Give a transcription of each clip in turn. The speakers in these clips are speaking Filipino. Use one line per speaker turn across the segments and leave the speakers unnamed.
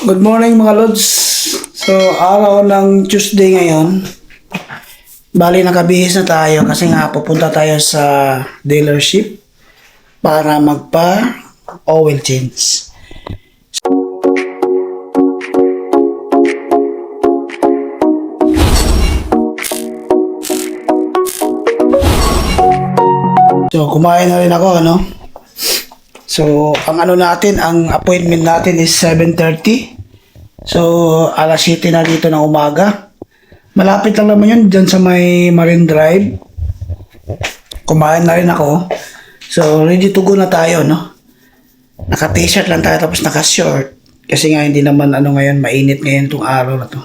Good morning mga Lods. So, araw ng Tuesday ngayon. Bali, nakabihis na tayo kasi nga pupunta tayo sa dealership para magpa-oil change. So, kumain na rin ako, ano? So, ang appointment natin is 7:30. So, alas 7 na dito ng umaga. Malapit lang naman yun, dyan sa may Marine Drive. Kumain na rin ako. So, ready to go na tayo, no? Naka-t-shirt lang tayo, tapos naka-short. Kasi nga, hindi naman, ngayon, mainit ngayon itong araw na to.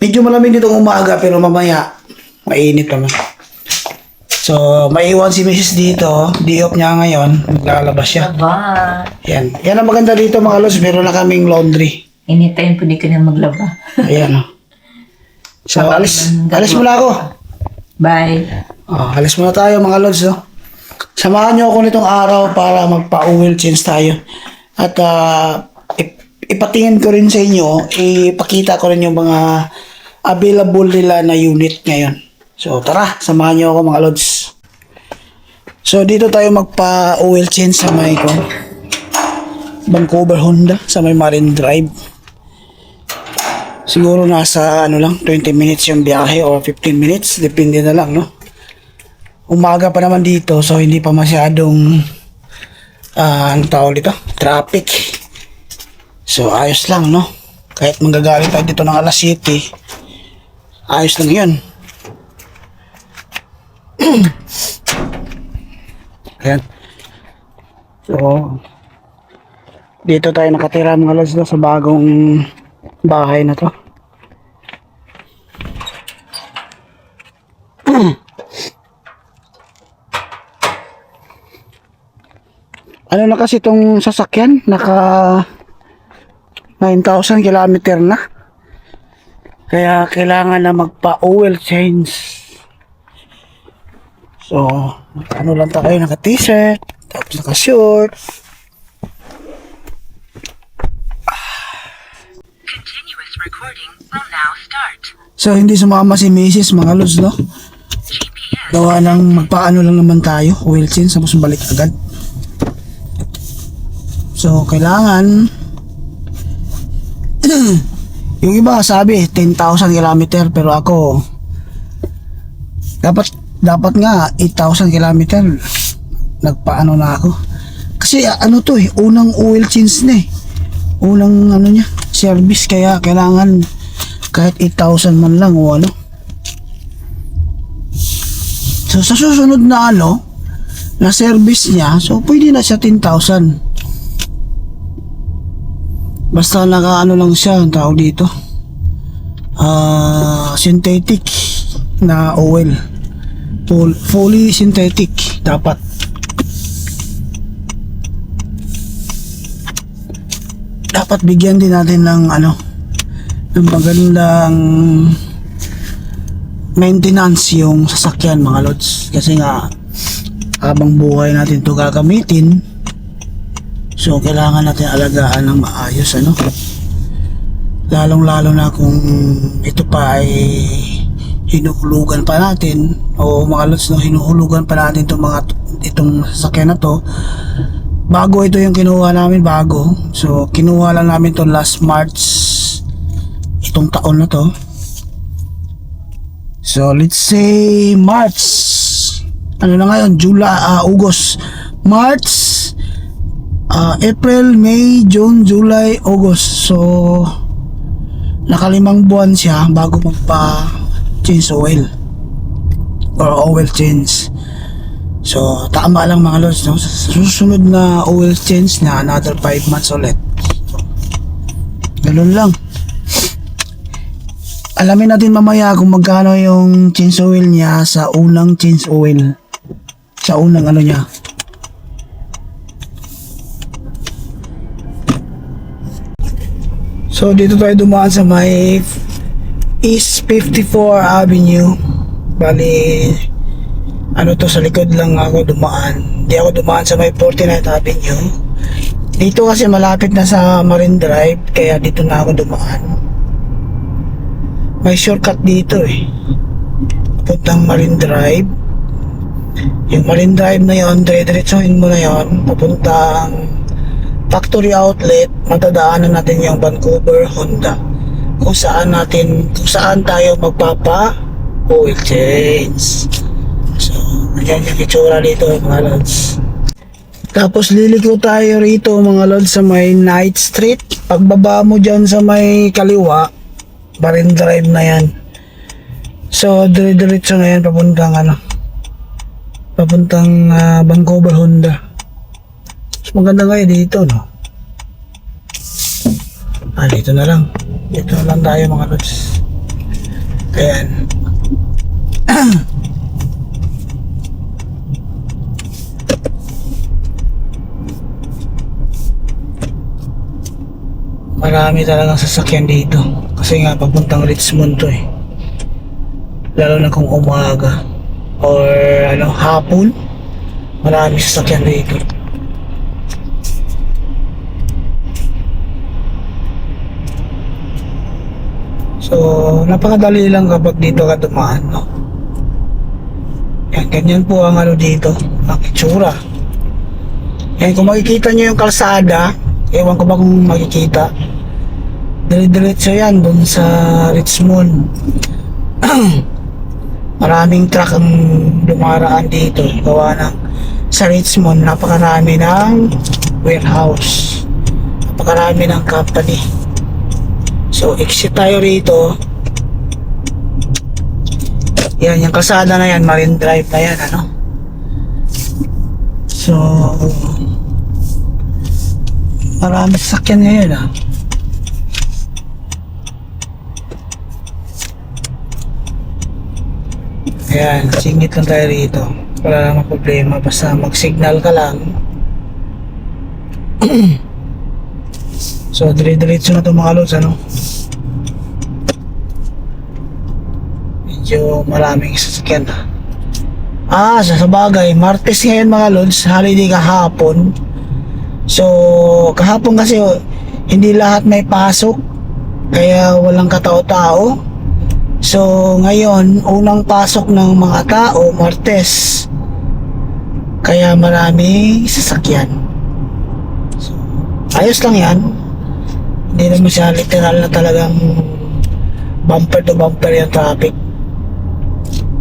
Medyo malamig dito ng umaga, pero mamaya, mainit naman. So, maiwan si Mrs. dito. Di-off niya ngayon. Maglalabas siya.
Aba.
Yan. Yan ang maganda dito mga Lods. Meron na kaming laundry.
Anytime pwede ka na maglaba.
Ayan o. So, alis muna ako.
Bye.
Alis muna tayo mga Lods. No? Samahan niyo ako nitong araw para magpa-oil change tayo. At ipatingin ko rin sa inyo, ipakita ko rin yung mga available nila na unit ngayon. So, tara, samahan niyo ako mga Lods. So, dito tayo magpa-oil change sa may Vancouver Honda, sa may Marine Drive. Siguro nasa 20 minutes yung biyahe or 15 minutes, depende na lang, no? Umaga pa naman dito, so hindi pa masyadong traffic. So, ayos lang, no? Kahit manggagaling tayo dito ng alas 7, ayos lang yun. Ayan. So, dito tayo nakatira mga Lods sa bagong bahay na to. Ano na kasi itong sasakyan? Naka 9,000 kilometer na. Kaya kailangan na magpa-oil change. So, lang tayo, naka-t-shirt, tapos naka-short.
Continuous recording will now start.
So, hindi sumama si Mrs. mga Lods, no? Gawa ng magpaano lang naman tayo, oil change, tapos balik agad. So, kailangan yung iba sabi 10,000 kilometer, pero ako dapat nga 8,000 kilometer nagpaano na ako kasi unang oil change na unang niya service, kaya kailangan kahit 8,000 man lang o so sa susunod na na service niya, so pwede na siya 10,000 basta lang siya, ang tawag dito synthetic na oil, fully synthetic dapat. Dapat bigyan din natin ng ng magandang maintenance yung sasakyan mga Lods, kasi nga habang buhay natin to gagamitin, so kailangan natin alagaan ng maayos lalong lalo na kung ito pa ay hinuhulugan pa natin o mga Lods, hinuhulugan pa natin itong sasakyan na to. Bago ito yung kinuha namin, so kinuha lang namin to last March itong taon na to. So let's say March, na ngayon, August, March, April, May, June, July, August. So nakalimang buwan siya bago change oil or oil change. So tama lang mga Lods, no? Sa susunod na oil change na another 5 months ulit. Ganun lang. Alamin natin mamaya kung magkano yung change oil niya sa unang change oil, sa unang niya. So dito tayo dumaan sa may East 54 Avenue. Bali, sa likod lang ako dumaan. Hindi ako dumaan sa may 49th Avenue. Dito kasi malapit na sa Marine Drive, kaya dito na ako dumaan. May shortcut dito eh. Papuntang Marine Drive. Yung Marine Drive na yon, dire-diretsuhin mo na yon, papuntang factory outlet, matadaanan natin yung Vancouver Honda. Kung saan tayo magpapa oil change. So, ayan yung itsura dito mga lods. Tapos liliko tayo rito mga lods sa may Night Street. Pagbaba mo dyan sa may kaliwa, Marine Drive na yan. So, dire-diretso na yan papuntang Vancouver Honda. Mas maganda nga dito, no? Dito na lang. Dito na lang tayo mga lods. Ayan. Marami talagang sasakyan dito. Kasi nga papuntang Richmond to eh. Lalo na kung umaga or hapon, marami sasakyan dito. So, napakadali lang kapag dito ka dumaan, no? Yan, ganyan po ang dito, ang itsura. Yan, kung makikita nyo yung kalsada, ewan ko ba kung makikita, dire-diretso yan dun sa Richmond. Maraming truck ang dumaraan dito, gawa ng sa Richmond, napakarami ng warehouse, napakarami ng company. So, exit tayo rito. Yan, yung kalsada na yan, Marine Drive na yan, So, marami sasakyan ngayon, Ayan, singit lang tayo rito. Wala namang problema, basta mag-signal ka lang. So, dire-diretso na ito mga lods, Medyo maraming sasakyan, sa bagay, Martes ngayon mga lods, holiday kahapon. So, kahapon kasi hindi lahat may pasok, kaya walang katao-tao. So, ngayon, unang pasok ng mga tao, Martes. Kaya marami sasakyan. So, ayos lang yan. Hindi naman siya literal na talagang bumper to bumper yung traffic.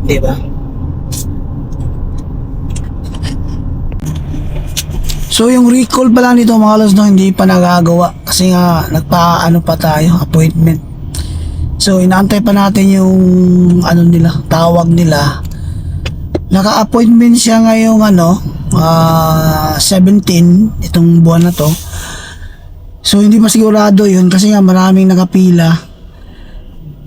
Diba? So, yung recall pa lang nito mga lods, hindi pa nagagawa. Kasi nga, pa tayo, appointment. So, inaantay pa natin yung tawag nila. Naka-appointment siya ngayong 17, itong buwan na to. So, hindi pa sigurado yun kasi nga maraming nakapila.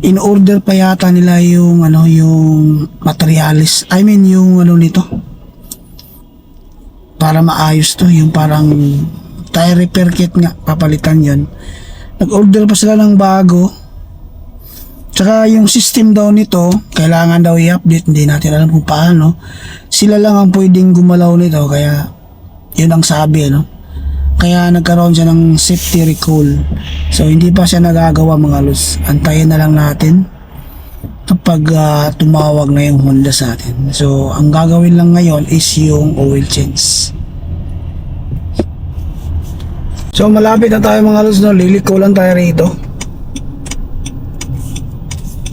In order pa yata nila yung yung materialis. I mean, yung nito. Para maayos to, yung parang tire repair kit nga, papalitan yun. Nag-order pa sila ng bago. Tsaka yung system daw nito, kailangan daw i-update, hindi natin alam kung paano. Sila lang ang pwedeng gumalaw nito, kaya yun ang sabi, Kaya nagkaroon siya ng safety recall. So hindi pa siya nagagawa mga lods. Antayin na lang natin kapag tumawag na yung Honda sa atin. So ang gagawin lang ngayon is yung oil change. So malapit na tayo mga lods, liliko lang tayo rito.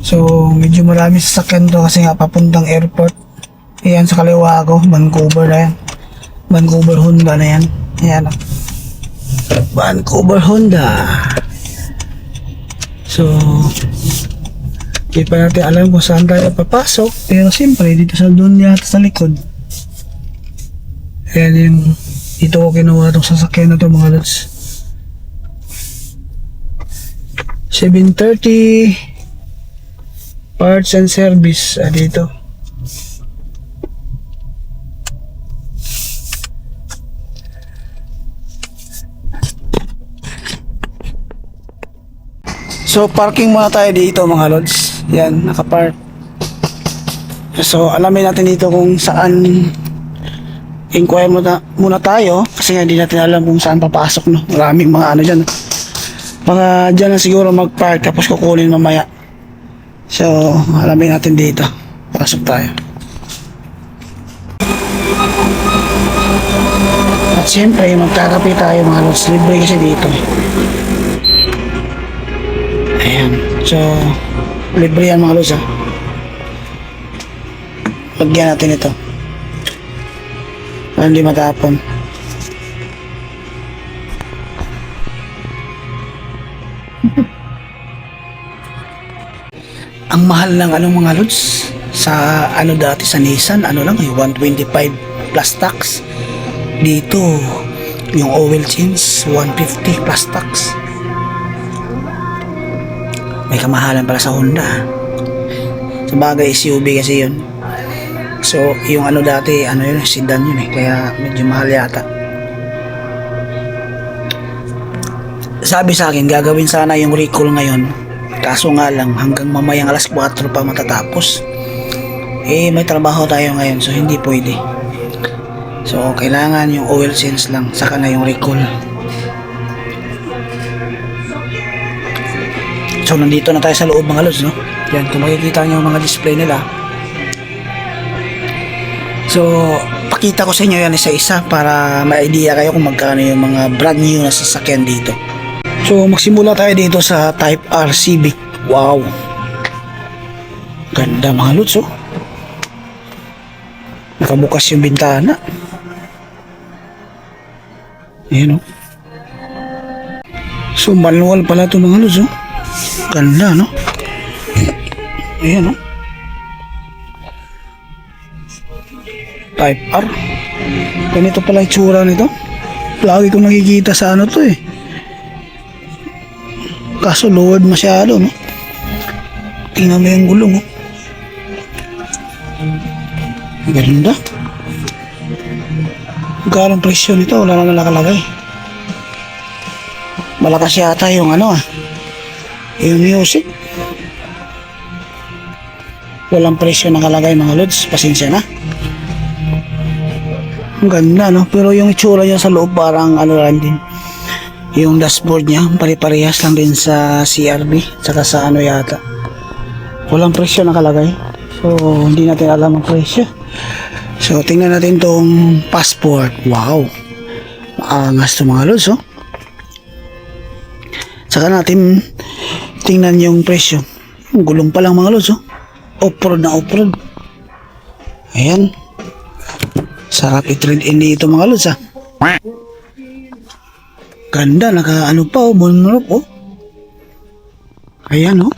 So medyo marami sasakyan to kasi nga papuntang airport. Ayan sa kaliwa ko, Vancouver na yan. Vancouver Honda na yan. Ayan Vancouver Honda. So hindi pa natin alam kung saan tayo papasok, pero siyempre dito sa doon yata sa likod. Ayan yung dito ko kinuha itong sasakyan na ito mga lods. 730 parts and service dito. So parking muna tayo dito mga lods. Yan, nakapark. So alamin natin dito kung saan inquire muna tayo kasi nga hindi natin alam kung saan papasok, no? Maraming mga ano dyan. Mga dyan na siguro mag-park tapos kukunin mamaya. So, alamin natin dito. Pasok tayo. At siyempre, magkakape tayo mga lods. Libre kasi dito. Ayan. So, libre yan mga lods, ha. Lagyan natin ito. Para hindi matapon. Ang mahal ng ano mga lods sa ano dati sa Nissan, ano lang, yung 125 plus tax. Dito, yung oil change, 150 plus tax. May kamahalan pala sa Honda. Sa bagay, SUV kasi yun. So, yung ano dati, ano yun, sedan yun eh. Kaya medyo mahal yata. Sabi sa akin, gagawin sana yung recall ngayon. Kaso nga lang, hanggang mamayang alas 4 pa matatapos. Eh, may trabaho tayo ngayon, so hindi pwede. So, kailangan yung oil change lang, saka na yung recall. So, nandito na tayo sa loob mga lods, no? Yan, kung makikita nyo yung mga display nila. So, pakita ko sa inyo yan isa-isa para may idea kayo kung magkano yung mga brand new na sasakyan dito. So, magsimula tayo dito sa Type R Civic. Wow! Ganda mga lods, oh. Nakabukas yung bintana. Ayan, oh. So, manual pala ito mga lods, oh. Ganda, no? Ayan, oh. Type R. Ganito pala yung tsura nito. Lagi ko nakikita sa ano to eh. Kaso lowered masyado, no? Tingnan mo yung gulong, oh. Ganda. Magkano presyo nito? Wala naman nakalagay. Malakas yata yung ano, yung music. Walang presyo nakalagay mga lods. Pasensya na. Ang ganda, no? Pero yung itsura niya sa loob parang ano lang din. Yung dashboard niya, pare-parehas lang din sa CRV, saka sa ano yata. Walang presyo nakalagay. So, hindi natin alam ang presyo. So, tingnan natin tong passport. Wow! Maangas to mga lods, oh. Saka natin tingnan yung presyo. Yung gulong pa lang mga lods, oh. Off-road na off-road. Ayan. Sarap i-trade in dito mga lods, ah. Ganda, naka ano pa, oh, monrope, oh. Ayan, oh.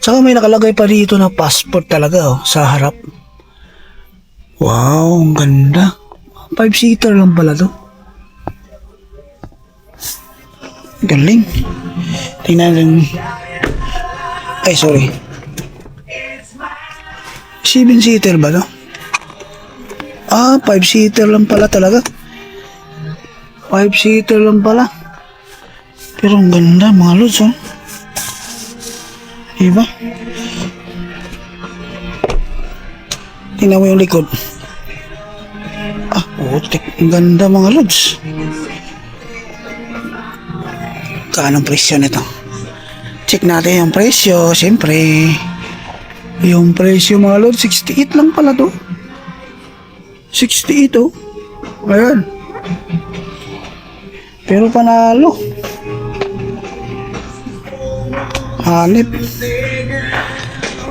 Saka may nakalagay pa dito na passport talaga, oh, sa harap. Wow, ang ganda. 5-seater lang pala to. Galing. Tingnan lang. Ay, sorry. 7-seater ba to? 5-seater lang pala talaga. 5-seater lang pala. Pero ang ganda mga lods, oh. Diba? Tingnan mo yung likod. Putik. Ang ganda mga lods. Kaanong presyo nito? Check natin yung presyo. Siyempre, yung presyo mga lods, 68 lang pala to. 68, oh. Ayan. Pero panalo. Hanip.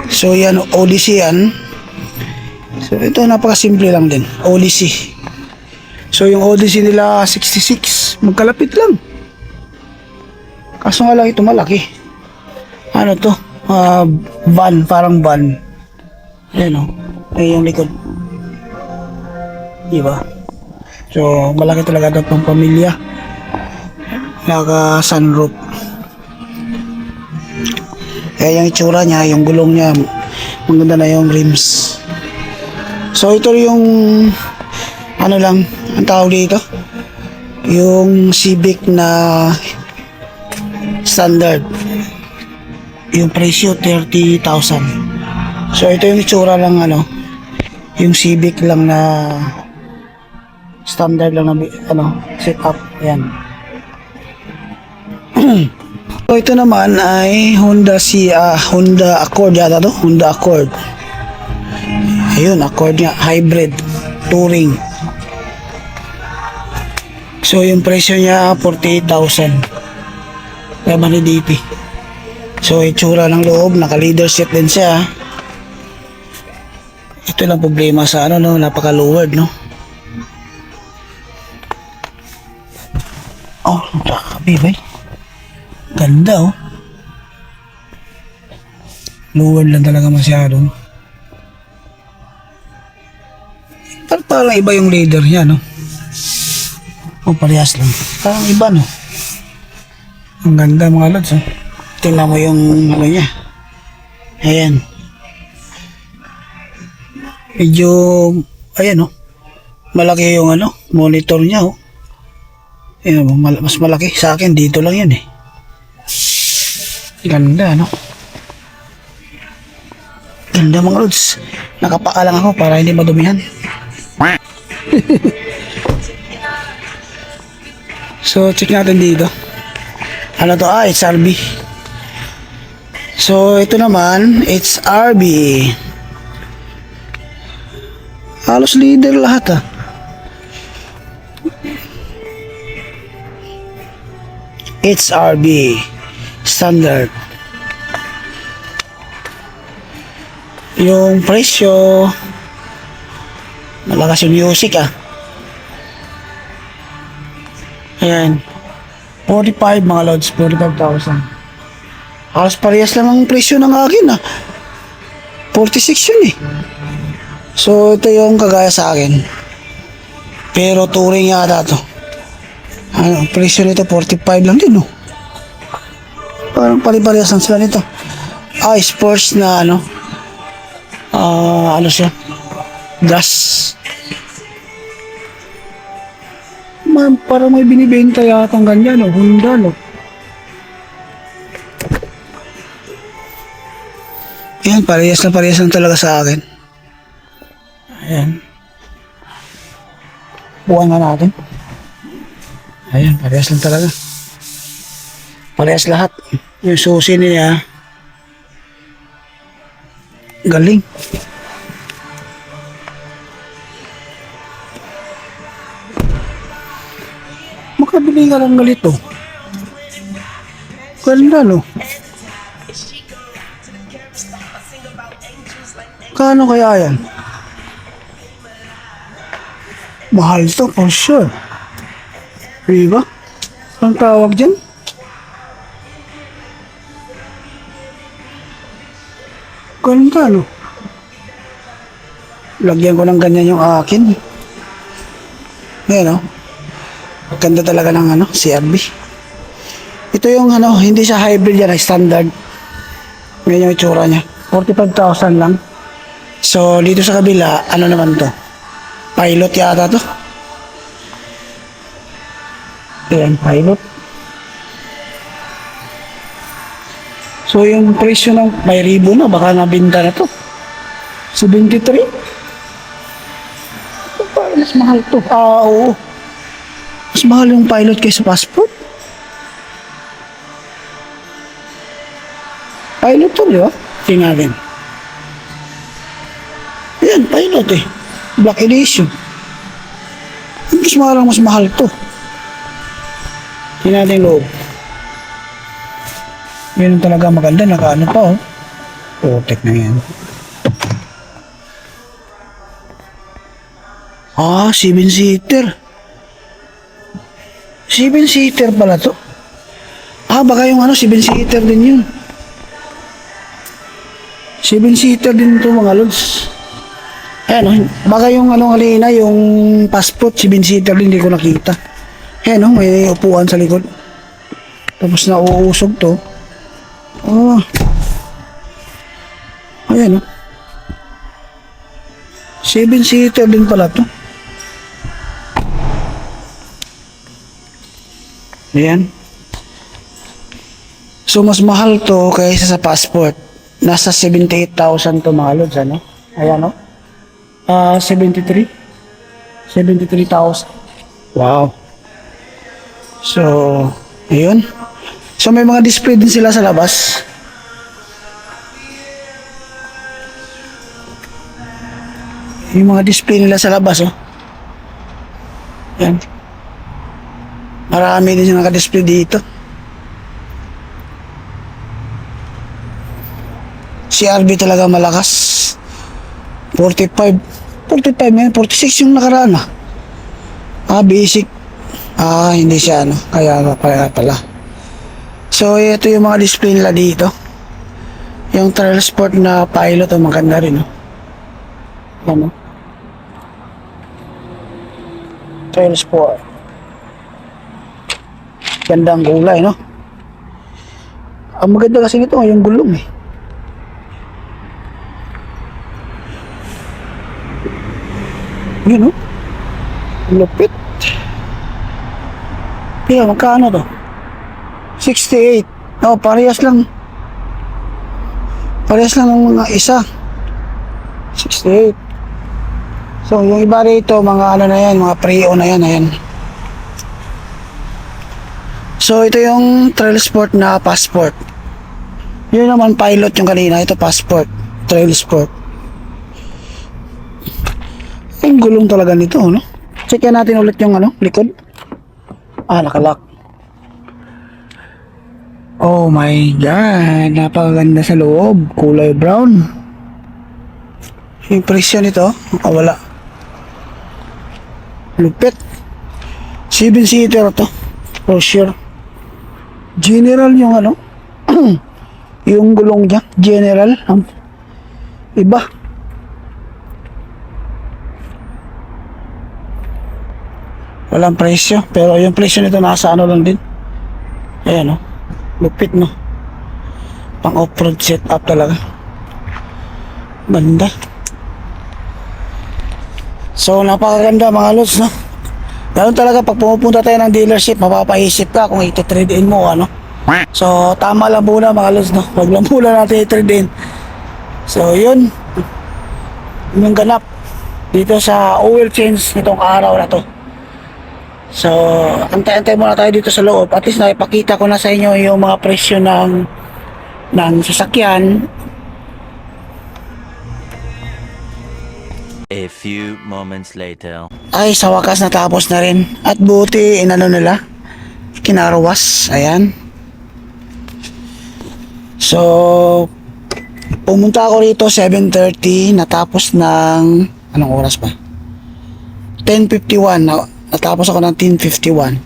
So yan, Odyssey yan. So ito napakasimple lang din, Odyssey. So yung Odyssey nila 66, magkalapit lang. Kaso nga lang ito malaki. Ano to? Van, parang van. Ayan, oh. Ayan yung likod. Diba? So malaki talaga ito pang pamilya. Naka sunroof. Kaya yung itsura niya, yung gulong niya, maganda na yung rims. So ito yung ano lang, ang tawag dito, yung Civic na standard. Yung presyo 30,000. So ito yung itsura lang ano, yung Civic lang na Standard lang na setup. Ayan. So ito naman ay Honda Accord yata to. Honda Accord. Ayun, Accord nga. Hybrid. Touring. So yung presyo niya 48,000. Kaya ni DP. So itsura ng loob. Naka-leather seat din siya. Ito lang problema sa napaka-lowered, no? Oh, grabe, bay. Ganda, oh. Lowered lang talaga masyado, no? Parang iba yung leather niya, no? Oh, parehas lang. Parang iba, no? Ang ganda, mga lods, oh. Tingnan mo yung niya. Ayan. Medyo, ayan, oh. Malaki yung monitor niya, oh. Ayan, mas malaki sa akin. Dito lang yun, eh. Ganda, no? Ganda, mga lods. Nakapaka lang ako para hindi madumihan. So, check natin dito. Ano to? It's RB. So, ito naman, it's RB. Halos leader lahat, ah. It's RB. Standard. Yung presyo, malakas yung music, ah. Ayan. 45 mga lods, 45,000. Halos parehas lang ang presyo ng akin, ah. 46 yun, eh. So, ito yung kagaya sa akin. Pero touring yata to. Ang presyo nito 45 lang din, no? Parang pare-parehas lang sila nito. Sports na siya? Gas. Parang may binibenta yata ang ganyan, no? Honda, no? Ayan, parehas lang talaga sa akin. Ayan. Buwan nga natin. Ayan, parehas lang talaga. Parehas lahat. Yung susi niya, galing. Makabili ka lang galito. Ganda, no? Kano kaya yan? Mahal to, for sure. Diba? Ang tawag dyan? Ganda, no? Lagyan ko ng ganyan yung akin. Ayan, no? Ganda talaga ng CRV. Ito yung hindi siya hybrid yan, standard. Ganyan yung itsura niya. 45,000 lang. So, dito sa kabila, ano naman to? Pilot yata to. Ayan, pilot. So, yung presyo ng may ribo na, baka nabinta na to. 73? Parang mas mahal to. Oo. Mas mahal yung pilot kaysa passport. Pilot to, di ba? Tingnan natin. Ayan, pilot eh. Black edition. Mas mahal to. Tingnan natin loob. Yun talaga maganda. Nakaano pa, oh. Protect na yan. 7-seater. 7-seater pala to. Baka yung 7-seater din yun. 7-seater din to, mga lods. Ayan, baka yung halina, yung passport, 7-seater din, hindi ko nakita. Ayan, may upuan sa likod. Tapos nauusog to. Ayan, 7-seater din pala to. Ayan. So, mas mahal to kaysa sa passport. Nasa 78,000 to, mga lods, Ayan, 73,000. Wow. So, ayun. So, may mga display din sila sa labas. Yung mga display nila sa labas, oh. Yan. Marami din yung naka-display dito. CRV talaga malakas. 45 ngayon, 46 yung nakaraan ah. Basic. Hindi siya ano. Kaya pala. So, ito yung mga display nila dito. Yung Trail Sport na Pilot, maganda rin, no? Ano? Trail Sport. Gandang kulay, no? Ang maganda kasi nito, yung gulong, eh. Yun, no? Lupit. Kaya, magkano to? 68. Oh, parehas lang. Parehas lang ng mga isa. 68. So, yung iba rito, mga ano na yan, mga Prio na yan, ayan. So, ito yung Trail Sport na Passport. Yun naman, Pilot yung kanina. Ito, Passport. Trail Sport. Ang gulong talaga nito, no? Check natin ulit yung ano, likod. Nakalock. Oh my God, napakaganda sa loob. Kulay brown. Yung presyo nito, wala. Lupit. 7-seater to. For sure. General yung ano. Yung gulong niya. General. Iba. Walang presyo. Pero yung presyo nito nasa ano lang din. Ayan, no? Lupit, no? Pang off-road setup talaga. Ganda. So, napakaganda mga lods, no? Ganun talaga pag pumupunta tayo ng dealership, mapapaisip ka kung iti-trade in mo, ano? So, tama lang muna mga lods, no? Huwag lang muna natin i-trade in. So, yun. Yung ganap dito sa oil change nitong araw na to. So, antay-antay muna tayo dito sa loob. At least nakipakita ko na sa inyo yung mga presyo ng sasakyan.
A few moments later.
Ay, sa wakas natapos na rin. At buti, inano nila, kinarwas. Ayan. So, pumunta ako rito 7:30. Natapos ng, anong oras ba? 10:51. Natapos ako ng 10:51.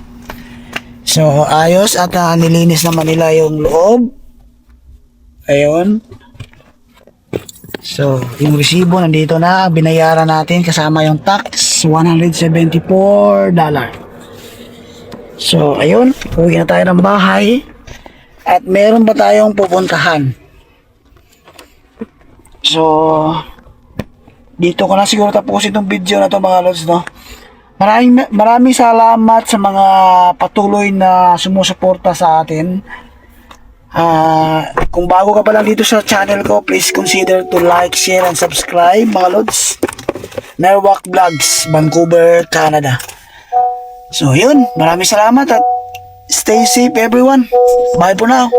So, ayos. At nilinis naman nila yung loob. Ayun. So, yung resibo nandito na, binayaran natin kasama yung tax, $174. So, ayun, uwi na tayo ng bahay. At meron pa tayong pupuntahan. So, dito ko na siguro tapusin itong video na to mga lods, no? Maraming salamat sa mga patuloy na sumusuporta sa atin. Kung bago ka pa lang dito sa channel ko, please consider to like, share, and subscribe mga lods. Merwak Vlogs, Vancouver, Canada. So yun, maraming salamat at stay safe everyone. Bye for now.